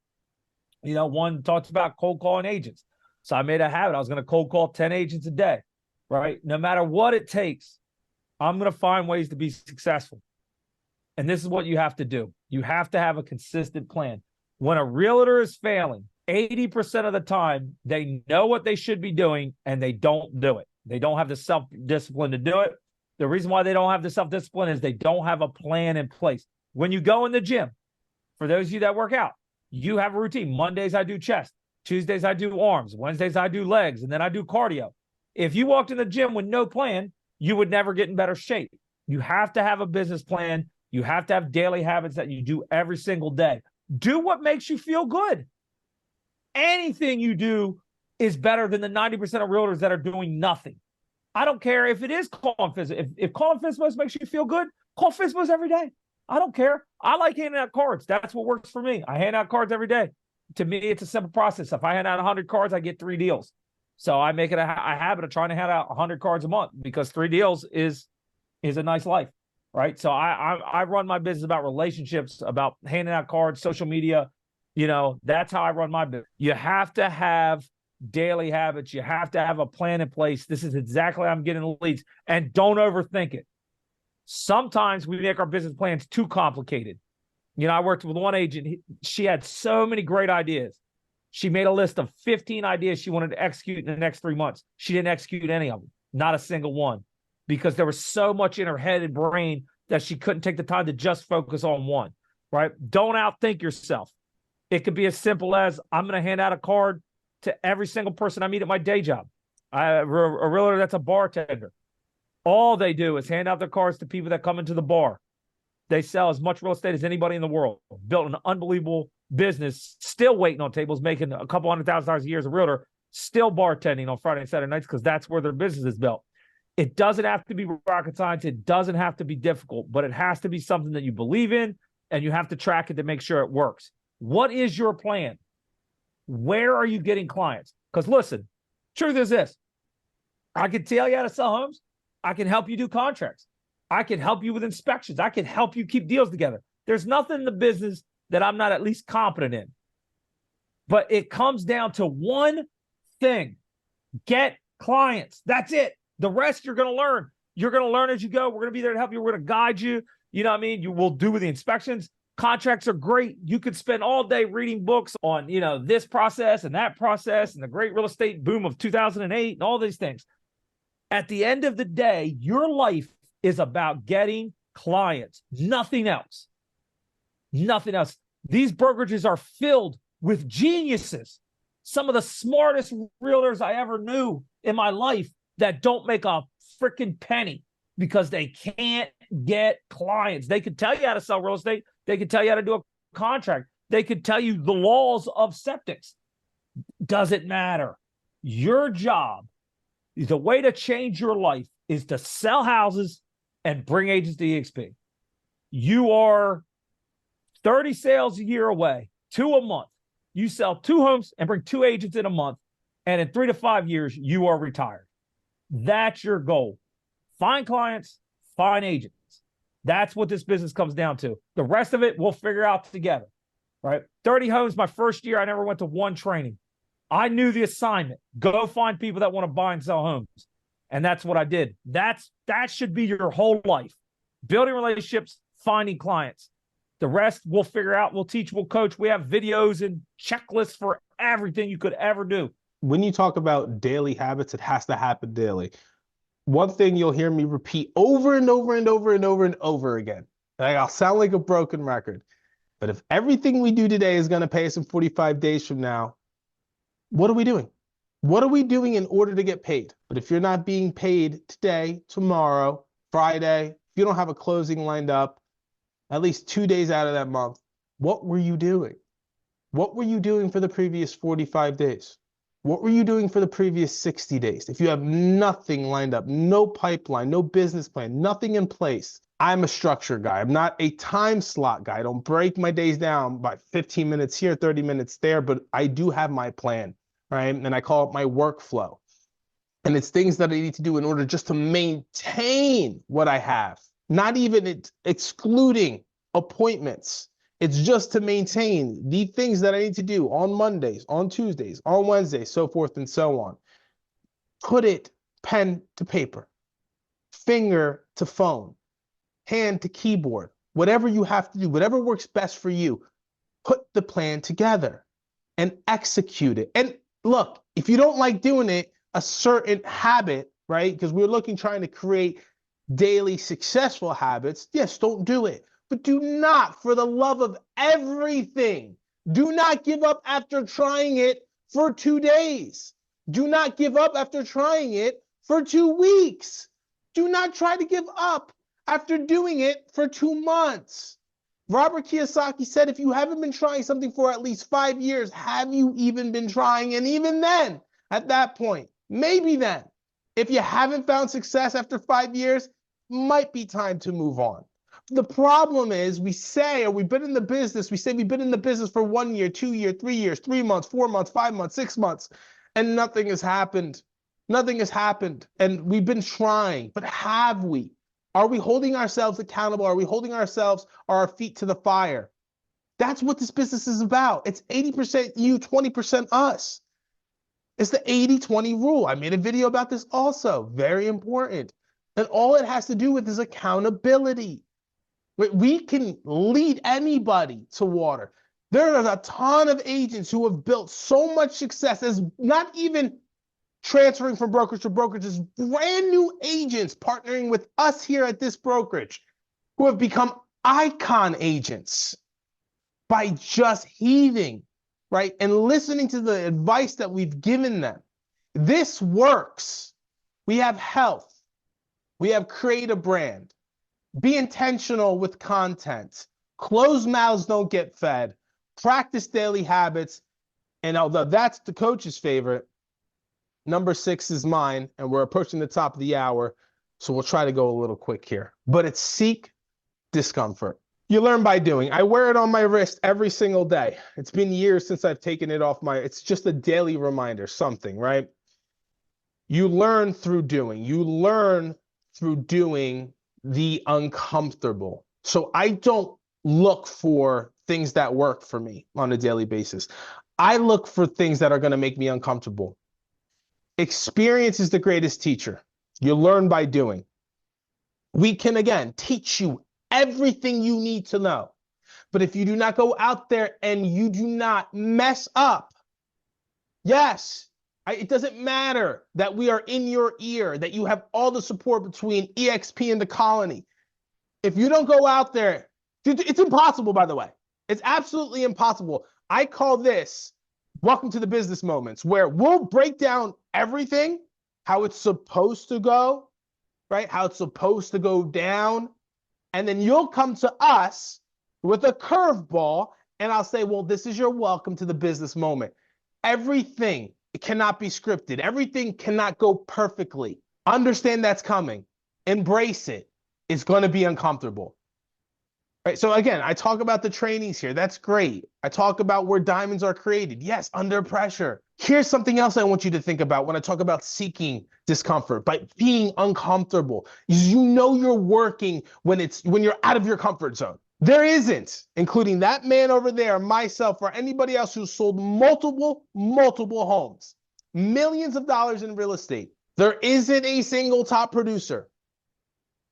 One talks about cold calling agents. So I made a habit. I was going to cold call 10 agents a day, right? No matter what it takes, I'm going to find ways to be successful. And this is what you have to do. You have to have a consistent plan. When a realtor is failing, 80% of the time, they know what they should be doing and they don't do it. They don't have the self-discipline to do it. The reason why they don't have the self-discipline is they don't have a plan in place. When you go in the gym, for those of you that work out, you have a routine. Mondays, I do chest. Tuesdays, I do arms. Wednesdays, I do legs. And then I do cardio. If you walked in the gym with no plan, you would never get in better shape. You have to have a business plan. You have to have daily habits that you do every single day. Do what makes you feel good. Anything you do is better than the 90% of realtors that are doing nothing. I don't care if it is calling FSBOs. If calling FSBOs makes you feel good, call FSBOs every day. I don't care. I like handing out cards. That's what works for me. I hand out cards every day. To me, it's a simple process. If I hand out 100 cards, I get 3 deals. So I make it a habit of trying to hand out 100 cards a month because 3 deals is a nice life, right? So I run my business about relationships, about handing out cards, social media. That's how I run my business. You have to have daily habits. You have to have a plan in place. This is exactly how I'm getting leads. And don't overthink it. Sometimes we make our business plans too complicated. I worked with one agent. She had so many great ideas. She made a list of 15 ideas she wanted to execute in the next 3 months. She didn't execute any of them, not a single one, because there was so much in her head and brain that she couldn't take the time to just focus on one, right? Don't outthink yourself. It could be as simple as I'm going to hand out a card to every single person I meet at my day job. A realtor that's a bartender. All they do is hand out their cards to people that come into the bar. They sell as much real estate as anybody in the world. Built an unbelievable business, still waiting on tables, making a couple $100,000 a year as a realtor, still bartending on Friday and Saturday nights because that's where their business is built. It doesn't have to be rocket science. It doesn't have to be difficult, but it has to be something that you believe in, and you have to track it to make sure it works. What is your plan? Where are you getting clients? Because listen, truth is this. I can tell you how to sell homes. I can help you do contracts. I can help you with inspections. I can help you keep deals together. There's nothing in the business that I'm not at least competent in. But it comes down to one thing. Get clients. That's it. The rest you're going to learn. You're going to learn as you go. We're going to be there to help you. We're going to guide you. You know what I mean? You will do with the inspections. Contracts are great. You could spend all day reading books on, this process and that process and the great real estate boom of 2008 and all these things. At the end of the day, your life is about getting clients. Nothing else. Nothing else. These brokerages are filled with geniuses. Some of the smartest realtors I ever knew in my life that don't make a freaking penny because they can't get clients. They could tell you how to sell real estate. They could tell you how to do a contract. They could tell you the laws of septics. Doesn't matter. Your job, the way to change your life is to sell houses and bring agents to EXP. You are 30 sales a year away, 2 a month. You sell 2 homes and bring 2 agents in a month. And in 3 to 5 years, you are retired. That's your goal. Find clients, find agents. That's what this business comes down to. The rest of it, we'll figure out together, right? 30 homes, my first year, I never went to one training. I knew the assignment. Go find people that want to buy and sell homes. And that's what I did. That should be your whole life. Building relationships, finding clients. The rest we'll figure out, we'll teach, we'll coach. We have videos and checklists for everything you could ever do. When you talk about daily habits, it has to happen daily. One thing you'll hear me repeat over and over and over and over and over again. Like, I'll sound like a broken record. But if everything we do today is going to pay us in 45 days from now, what are we doing? What are we doing in order to get paid? But if you're not being paid today, tomorrow, Friday, if you don't have a closing lined up, at least 2 days out of that month, what were you doing? What were you doing for the previous 45 days? What were you doing for the previous 60 days? If you have nothing lined up, no pipeline, no business plan, nothing in place, I'm a structure guy. I'm not a time slot guy. I don't break my days down by 15 minutes here, 30 minutes there, but I do have my plan, right? And I call it my workflow. And it's things that I need to do in order just to maintain what I have, not even excluding appointments It's just to maintain the things that I need to do on Mondays, on Tuesdays, on Wednesdays, so forth and so on. Put it pen to paper, finger to phone, hand to keyboard, whatever you have to do, whatever works best for you. Put the plan together and execute it. And look, if you don't like doing it, a certain habit, right? Because we're trying to create daily successful habits. Yes, don't do it. But do not, for the love of everything, do not give up after trying it for 2 days. Do not give up after trying it for 2 weeks. Do not try to give up after doing it for 2 months. Robert Kiyosaki said, if you haven't been trying something for at least 5 years, have you even been trying? And even then, at that point, maybe then, if you haven't found success after 5 years, might be time to move on. The problem is we've been in the business for 1 year, 2 years, 3 years, 3 months, 4 months, 5 months, 6 months, and nothing has happened. Nothing has happened. And we've been trying, but have we? Are we holding ourselves accountable? Are we holding ourselves or our feet to the fire? That's what this business is about. It's 80% you, 20% us. It's the 80-20 rule. I made a video about this also. Very important. And all it has to do with is accountability. We can lead anybody to water. There are a ton of agents who have built so much success as not even transferring from brokerage to brokerage, as brand new agents partnering with us here at this brokerage who have become icon agents by just heeding, right, and listening to the advice that we've given them. This works. We have health. We have create a brand. Be intentional with content. Closed mouths don't get fed. Practice daily habits. And although that's the coach's favorite, number 6 is mine, and we're approaching the top of the hour, so we'll try to go a little quick here. But it's seek discomfort. You learn by doing. I wear it on my wrist every single day. It's been years since I've taken it off it's just a daily reminder, something, right? You learn through doing. You learn through doing the uncomfortable. So I don't look for things that work for me on a daily basis. I look for things that are going to make me uncomfortable. Experience is the greatest teacher. You learn by doing. We can, again, teach you everything you need to know. But if you do not go out there and you do not mess up, yes, it doesn't matter that we are in your ear, that you have all the support between EXP and the colony. If you don't go out there, it's impossible, by the way. It's absolutely impossible. I call this welcome to the business moments, where we'll break down everything, how it's supposed to go, right? How it's supposed to go down. And then you'll come to us with a curveball, and I'll say, well, this is your welcome to the business moment. Everything, it cannot be scripted. Everything cannot go perfectly. Understand that's coming. Embrace it. It's going to be uncomfortable. Right. So again, I talk about the trainings here. That's great. I talk about where diamonds are created. Yes, under pressure. Here's something else I want you to think about when I talk about seeking discomfort, by being uncomfortable. You know you're working when you're out of your comfort zone. There isn't, including that man over there, myself, or anybody else who's sold multiple homes, millions of dollars in real estate. There isn't a single top producer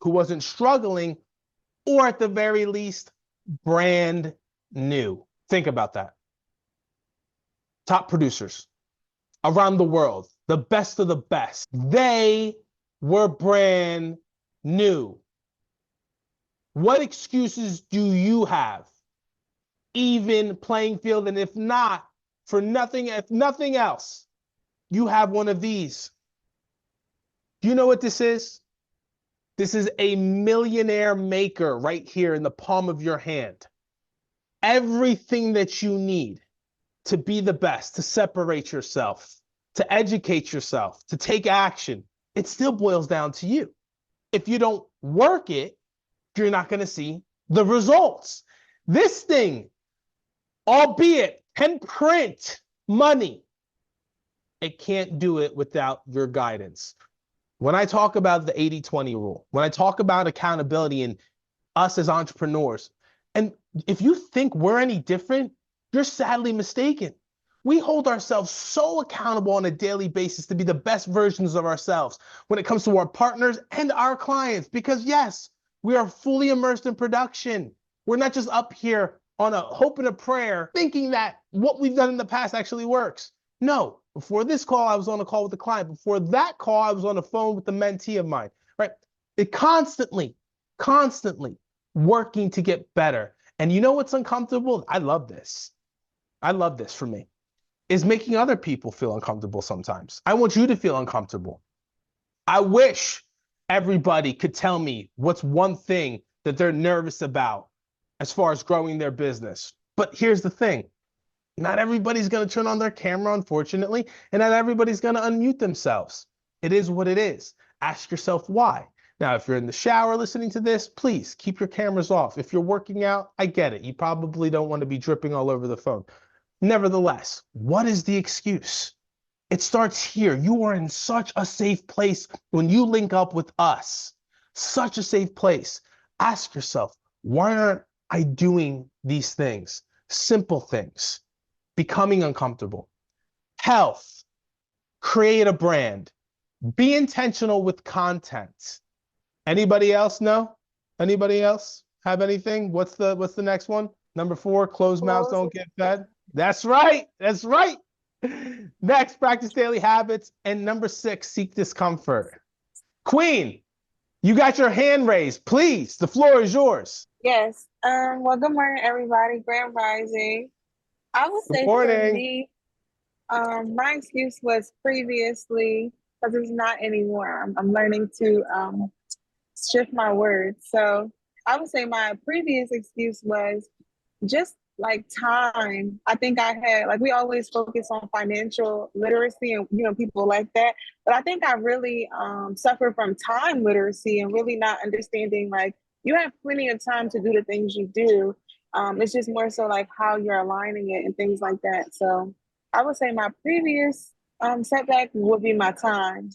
who wasn't struggling, or at the very least, brand new. Think about that. Top producers around the world, the best of the best, they were brand new. What excuses do you have? Even playing field, and if not, if nothing else, you have one of these. Do you know what this is? This is a millionaire maker right here in the palm of your hand. Everything that you need to be the best, to separate yourself, to educate yourself, to take action, it still boils down to you. If you don't work it, you're not going to see the results. This thing, albeit can print money, it can't do it without your guidance. When I talk about the 80-20 rule, when I talk about accountability and us as entrepreneurs, and If you think we're any different, you're sadly mistaken. We hold ourselves so accountable on a daily basis to be the best versions of ourselves when it comes to our partners and our clients, because yes, we are fully immersed in production. We're not just up here on a hope and a prayer thinking that what we've done in the past actually works. No, before this call, I was on a call with the client. Before that call, I was on the phone with the mentee of mine, right? It constantly working to get better. And you know what's uncomfortable? I love this. I love this for me, is making other people feel uncomfortable sometimes. I want you to feel uncomfortable. I wish everybody could tell me what's one thing that they're nervous about as far as growing their business. But here's the thing. Not everybody's going to turn on their camera, unfortunately, and not everybody's going to unmute themselves. It is what it is. Ask yourself why. Now, if you're in the shower listening to this, please keep your cameras off. If you're working out, I get it. You probably don't want to be dripping all over the phone. Nevertheless, what is the excuse? It starts here. You are in such a safe place when you link up with us. Such a safe place. Ask yourself, why aren't I doing these things? Simple things. Becoming uncomfortable. Health. Create a brand. Be intentional with content. Anybody else know? Anybody else have anything? What's the next one? Number 4, closed mouths don't get fed. That's right. That's right. Next, practice daily habits. And number 6, seek discomfort. Queen, you got your hand raised. Please, the floor is yours. Yes. Well, good morning, everybody. Grand Rising. I would say for me, my excuse was previously, because it's not anymore. I'm learning to shift my words. So I would say my previous excuse was just like time. I think I had, like, we always focus on financial literacy and, people like that. But I think I really suffer from time literacy and really not understanding, like, you have plenty of time to do the things you do. It's just more so like how you're aligning it and things like that. So I would say my previous setback would be my time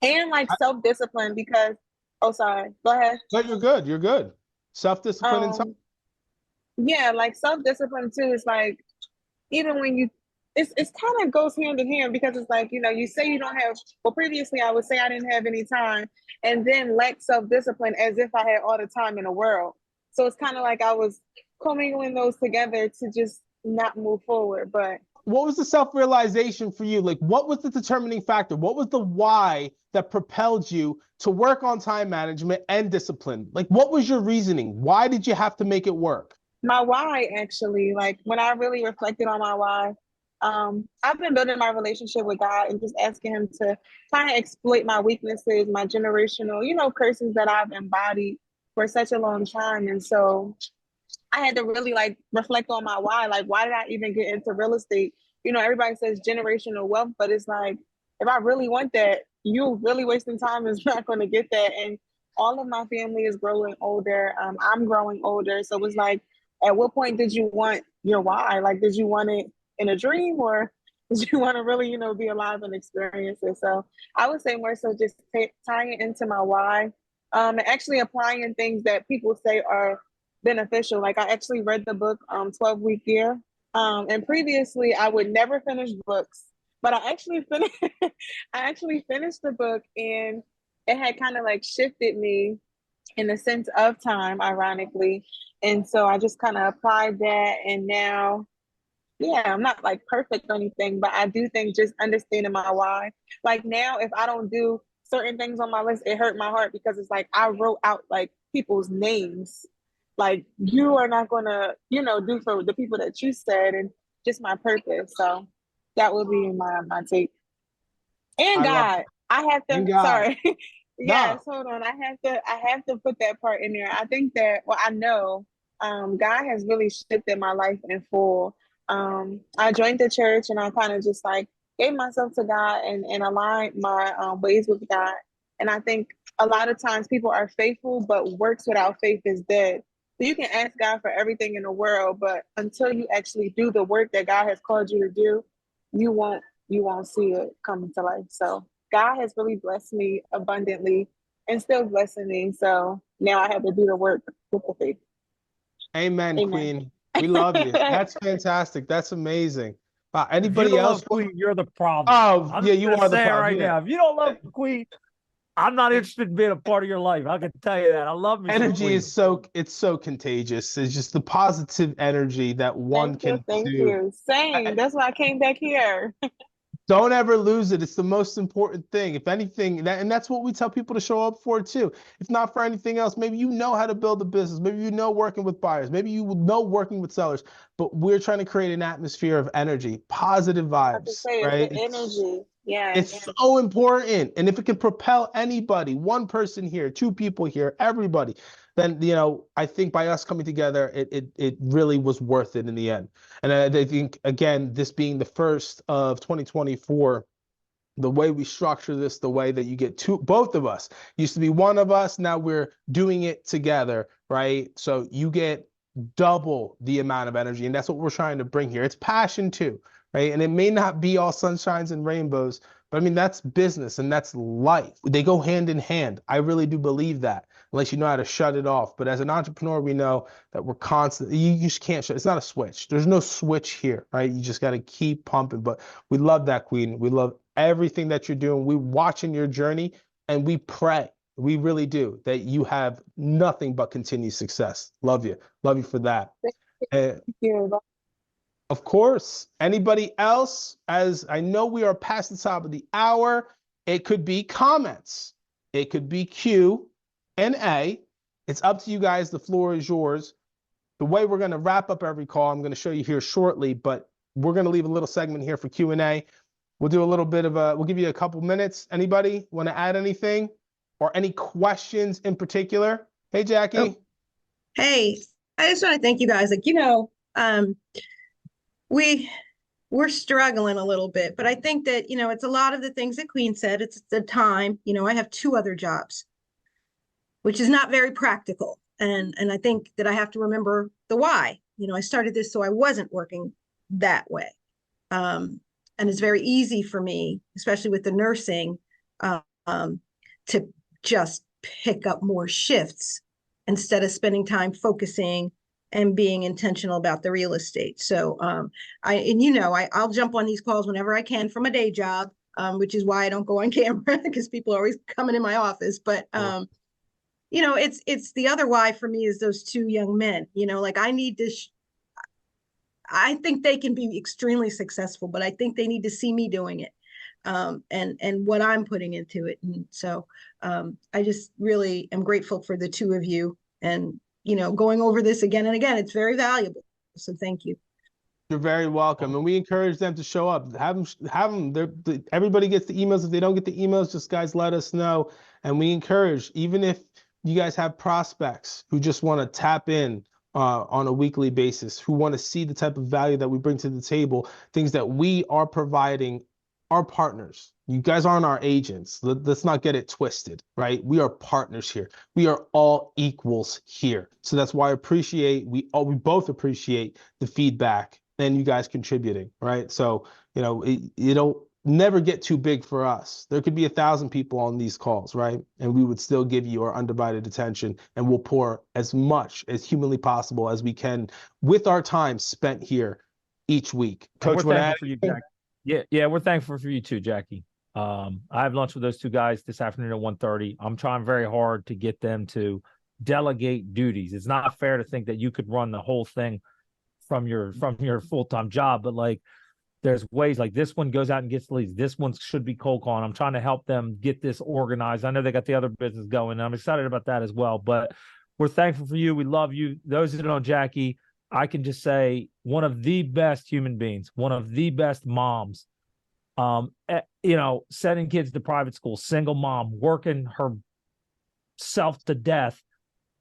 and like self-discipline because, oh, sorry, go ahead. No, you're good. You're good. Self-discipline and time. Yeah, like self-discipline too is like, even when you, it's kind of goes hand in hand because it's like, you say you don't have, well, previously I would say I didn't have any time and then lack self-discipline as if I had all the time in the world. So it's kind of like I was commingling those together to just not move forward. But what was the self-realization for you? Like, what was the determining factor? What was the why that propelled you to work on time management and discipline? Like, what was your reasoning? Why did you have to make it work? My why, actually, like when I really reflected on my why, I've been building my relationship with God and just asking him to kind of exploit my weaknesses, my generational, curses that I've embodied for such a long time. And so I had to really like reflect on my why. Like, why did I even get into real estate? Everybody says generational wealth, but it's like, if I really want that, you really wasting time is not going to get that. And all of my family is growing older. I'm growing older. So it was like, at what point did you want your why? Like, did you want it in a dream or did you want to really, be alive and experience it? So I would say more so just tying it into my why, and actually applying things that people say are beneficial. Like I actually read the book 12-Week Year. And previously I would never finish books, but I actually finished the book and it had kind of like shifted me in the sense of time, ironically. And so I just kind of applied that. And now, yeah, I'm not like perfect or anything, but I do think just understanding my why. Like now, if I don't do certain things on my list, it hurt my heart because it's like I wrote out like people's names. Like you are not going to, do for the people that you said and just my purpose. So that would be my take. And God, I have to, sorry. Yes, hold on. I have to put that part in there. I think that, well, I know God has really shifted my life in full. I joined the church and I kind of just like gave myself to God and aligned my ways with God. And I think a lot of times people are faithful, but works without faith is dead. So you can ask God for everything in the world, but until you actually do the work that God has called you to do, you won't see it come to life. So God has really blessed me abundantly and still blessing me. So now I have to do the work with the faith. Amen, Amen. Queen. We love you. That's fantastic. That's amazing. If you Anybody don't else? love Queen, you're the problem. Oh, I'm yeah, just you gonna are the say it problem. right Yeah. now. If you don't love Queen, I'm not interested in being a part of your life. I can tell you that. I love me some Energy Queen. is so contagious. It's just the positive energy that one Thank you. can Thank do. you. Same. That's why I came back here. Don't ever lose it. It's the most important thing. If anything, and that's what we tell people to show up for too. If not for anything else, maybe you know how to build a business. Maybe you know working with buyers. Maybe you know working with sellers. But we're trying to create an atmosphere of energy, positive I have to vibes, say it's right? the energy. It's Yes. so important. And if it can propel anybody, one person here, two people here, everybody, then I think by us coming together, it really was worth it in the end. And I think again, this being the first of 2024, the way we structure this, the way that you get both of us, used to be one of us, now we're doing it together, right? So you get double the amount of energy, and that's what we're trying to bring here. It's passion too, right? And it may not be all sunshines and rainbows, but I mean, that's business and that's life. They go hand in hand. I really do believe that, unless you know how to shut it off. But as an entrepreneur, we know that we're constantly, you just can't shut. It's not a switch. There's no switch here, right? You just got to keep pumping. But we love that, Queen. We love everything that you're doing. We watching your journey, and we pray. We really do, that you have nothing but continued success. Love you. Love you for that. Thank you. Of course. Anybody else? As I know we are past the top of the hour, it could be comments. It could be Q and A. It's up to you guys. The floor is yours. The way we're going to wrap up every call, I'm going to show you here shortly, but we're going to leave a little segment here for Q&A. We'll do a little bit of we'll give you a couple minutes. Anybody want to add anything or any questions in particular? Hey, Jackie. Oh. Hey, I just want to thank you guys. Like, we're struggling a little bit, but I think that, it's a lot of the things that Queen said. It's the time. I have 2 other jobs, which is not very practical. And I think that I have to remember the why. I started this so I wasn't working that way. And it's very easy for me, especially with the nursing, to just pick up more shifts instead of spending time focusing and being intentional about the real estate. So I'll jump on these calls whenever I can from a day job, which is why I don't go on camera, because people are always coming in my office. But it's the other why for me is those 2 young men. I need to. I think they can be extremely successful, but I think they need to see me doing it, and what I'm putting into it. And so I just really am grateful for the 2 of you, and going over this again and again. It's very valuable. So thank you. You're very welcome, and we encourage them to show up. Have them. Everybody gets the emails. If they don't get the emails, just guys let us know, and we encourage. Even if you guys have prospects who just want to tap in on a weekly basis, who want to see the type of value that we bring to the table, things that we are providing our partners. You guys aren't our agents. Let's not get it twisted, right? We are partners here. We are all equals here. So that's why we both appreciate the feedback and you guys contributing, right? So, it'll never get too big for us. There could be 1,000 people on these calls, right? And we would still give you our undivided attention, and we'll pour as much as humanly possible as we can with our time spent here each week. Coach, we're thankful for you, Jackie. Yeah, we're thankful for you too, Jackie. I have lunch with those 2 guys this afternoon at 1:30. I'm trying very hard to get them to delegate duties. It's not fair to think that you could run the whole thing from your full-time job, but like, there's ways, like this one goes out and gets leads. This one should be cold calling. I'm trying to help them get this organized. I know they got the other business going, and I'm excited about that as well. But we're thankful for you. We love you. Those that know Jackie, I can just say one of the best human beings, one of the best moms. Sending kids to private school, single mom, working herself to death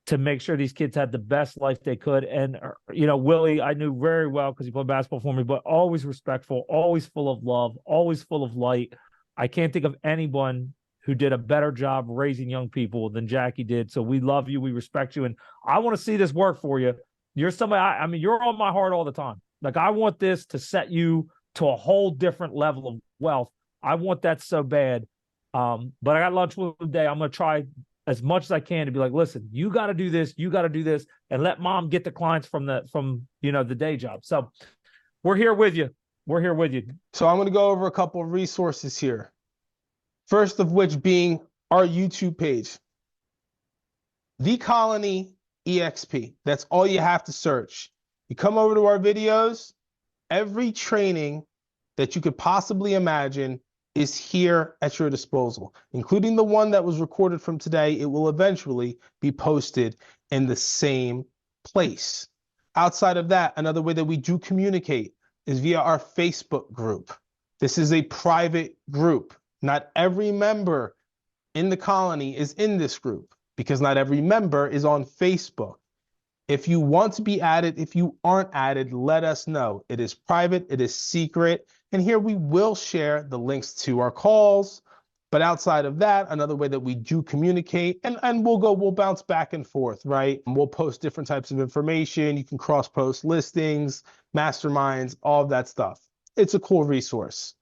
to make sure these kids had the best life they could. And, Willie, I knew very well because he played basketball for me, but always respectful, always full of love, always full of light. I can't think of anyone who did a better job raising young people than Jackie did. So we love you. We respect you. And I want to see this work for you. You're somebody, you're on my heart all the time. Like, I want this to set you to a whole different level of wealth. I want that so bad. But I got lunch with him today. I'm going to try as much as I can to be like, listen, you got to do this, you got to do this, and let mom get the clients from the day job. So we're here with you. We're here with you. So I'm going to go over a couple of resources here. First of which being our YouTube page, The Colony EXP. That's all you have to search. You come over to our videos, every training that you could possibly imagine is here at your disposal, including the one that was recorded from today. It will eventually be posted in the same place. Outside of that, another way that we do communicate is via our Facebook group. This is a private group. Not every member in the colony is in this group because not every member is on Facebook. If you want to be added, if you aren't added, let us know. It is private, it is secret, and here we will share the links to our calls. But outside of that, another way that we do communicate, and we'll bounce back and forth, right? We'll post different types of information. You can cross-post listings, masterminds, all of that stuff. It's a cool resource.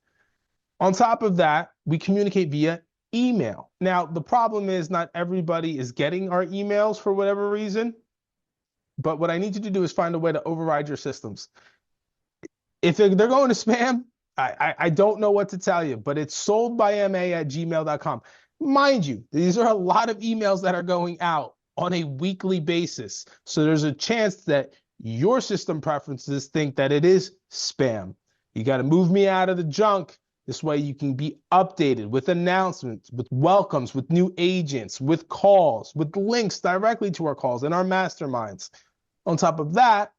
On top of that, we communicate via email. Now, the problem is not everybody is getting our emails for whatever reason. But what I need you to do is find a way to override your systems. If they're going to spam, I don't know what to tell you, but it's SoldByMa@gmail.com. Mind you, these are a lot of emails that are going out on a weekly basis. So there's a chance that your system preferences think that it is spam. You got to move me out of the junk. This way you can be updated with announcements, with welcomes, with new agents, with calls, with links directly to our calls and our masterminds. On top of that,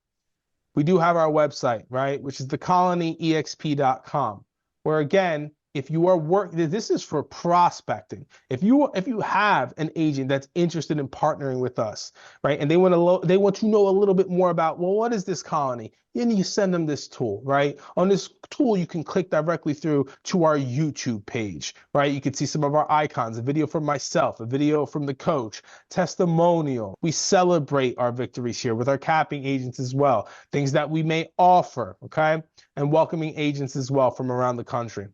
we do have our website, right, which is thecolonyexp.com, where again, if you are this is for prospecting. If you have an agent that's interested in partnering with us, right, and they want to know a little bit more about, well, what is this colony? And you send them this tool, right? On this tool, you can click directly through to our YouTube page, right? You can see some of our icons, a video from myself, a video from the coach, testimonial. We celebrate our victories here with our capping agents as well, things that we may offer, okay? And welcoming agents as well from around the country.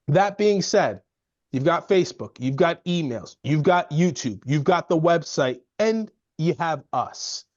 That being said, you've got Facebook, you've got emails, you've got YouTube, you've got the website, and you have us.